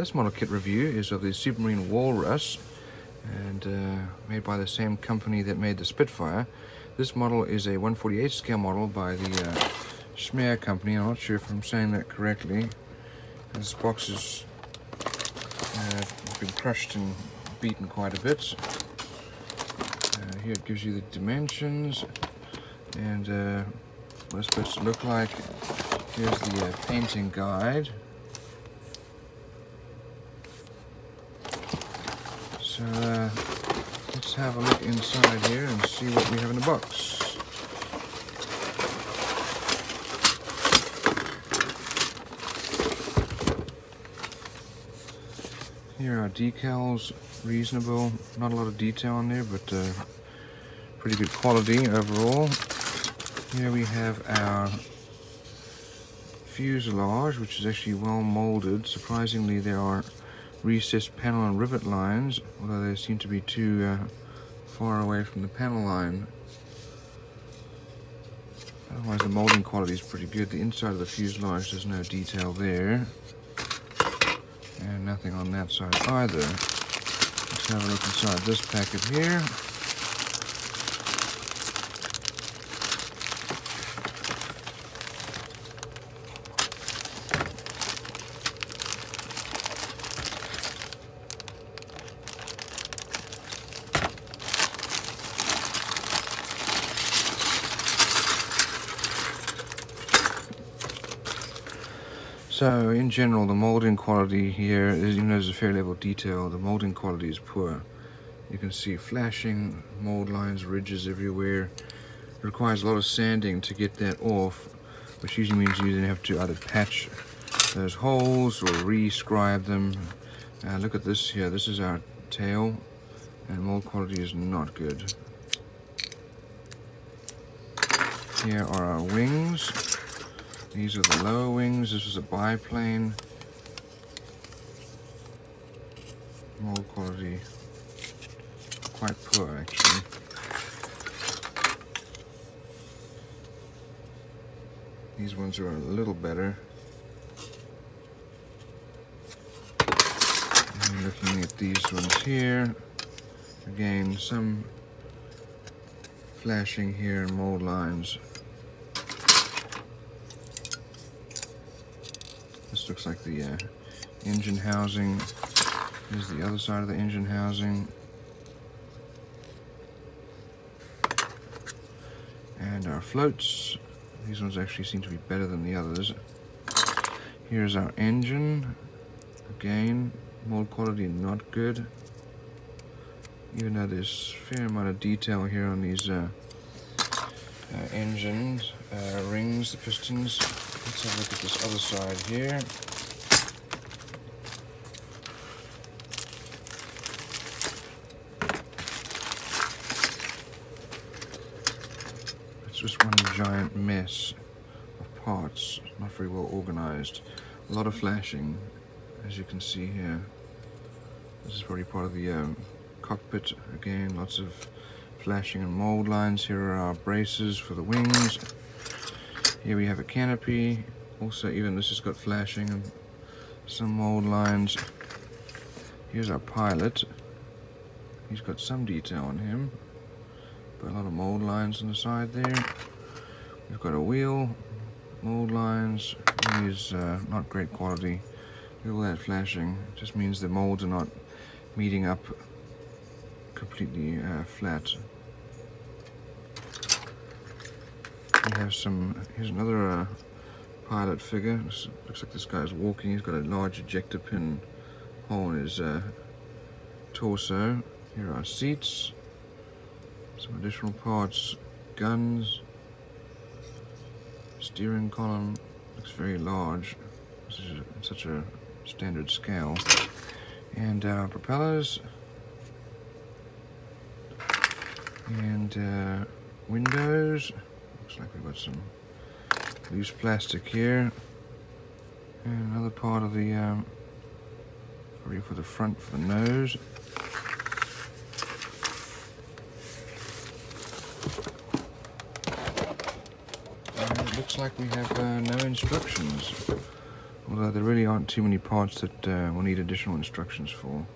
This model kit review is of the Supermarine Walrus, and made by the same company that made the Spitfire. This model is a 1/48 scale model by the SMER company. I'm not sure if I'm saying that correctly. This box has been crushed and beaten quite a bit. Here it gives you the dimensions and what it's supposed to look like. Here's the painting guide. So let's have a look inside here and see what we have in the box. Here are decals, reasonable, not a lot of detail on there, but pretty good quality overall. Here we have our fuselage, which is actually well molded. Surprisingly, there are recessed panel and rivet lines, although they seem to be too far away from the panel line. Otherwise, the molding quality is pretty good. The inside of the fuselage, there's no detail there. And nothing on that side either. Let's have a look inside this packet here. So in general, the molding quality here is, even though there's a fair level of detail, the molding quality is poor. You can see flashing mold lines, ridges everywhere. It requires a lot of sanding to get that off, which usually means you then have to either patch those holes or re-scribe them. Look at this here. This is our tail, and mold quality is not good. Here are our wings. These are the lower wings. This is a biplane. Mold quality quite poor, actually. These ones are a little better. And looking at these ones here, again, some flashing here and mold lines. This looks like the engine housing. Here's the other side of the engine housing. And our floats. These ones actually seem to be better than the others. Here's our engine. Again, mold quality not good. Even though there's a fair amount of detail here on these engines, rings, the pistons. Let's have a look at this other side here. It's just one giant mess of parts, not very well organized. A lot of flashing, as you can see here. This is probably part of the cockpit. Again, lots of flashing and mold lines. Here are our braces for the wings. Here we have a canopy. Also, even this has got flashing and some mold lines. Here's our pilot. He's got some detail on him, but a lot of mold lines on the side there. We've got a wheel, mold lines. He's not great quality. Look at all that flashing. It just means the molds are not meeting up completely flat. We have some, here's another pilot figure. This looks like this guy's walking. He's got a large ejector pin hole in his torso. Here are our seats, some additional parts, guns, steering column. Looks very large. This is such a standard scale. And our propellers. And windows. Looks like we've got some loose plastic here. And another part of the, probably for the front, for the nose. And it looks like we have no instructions. Although although there really aren't too many parts that we'll need additional instructions for.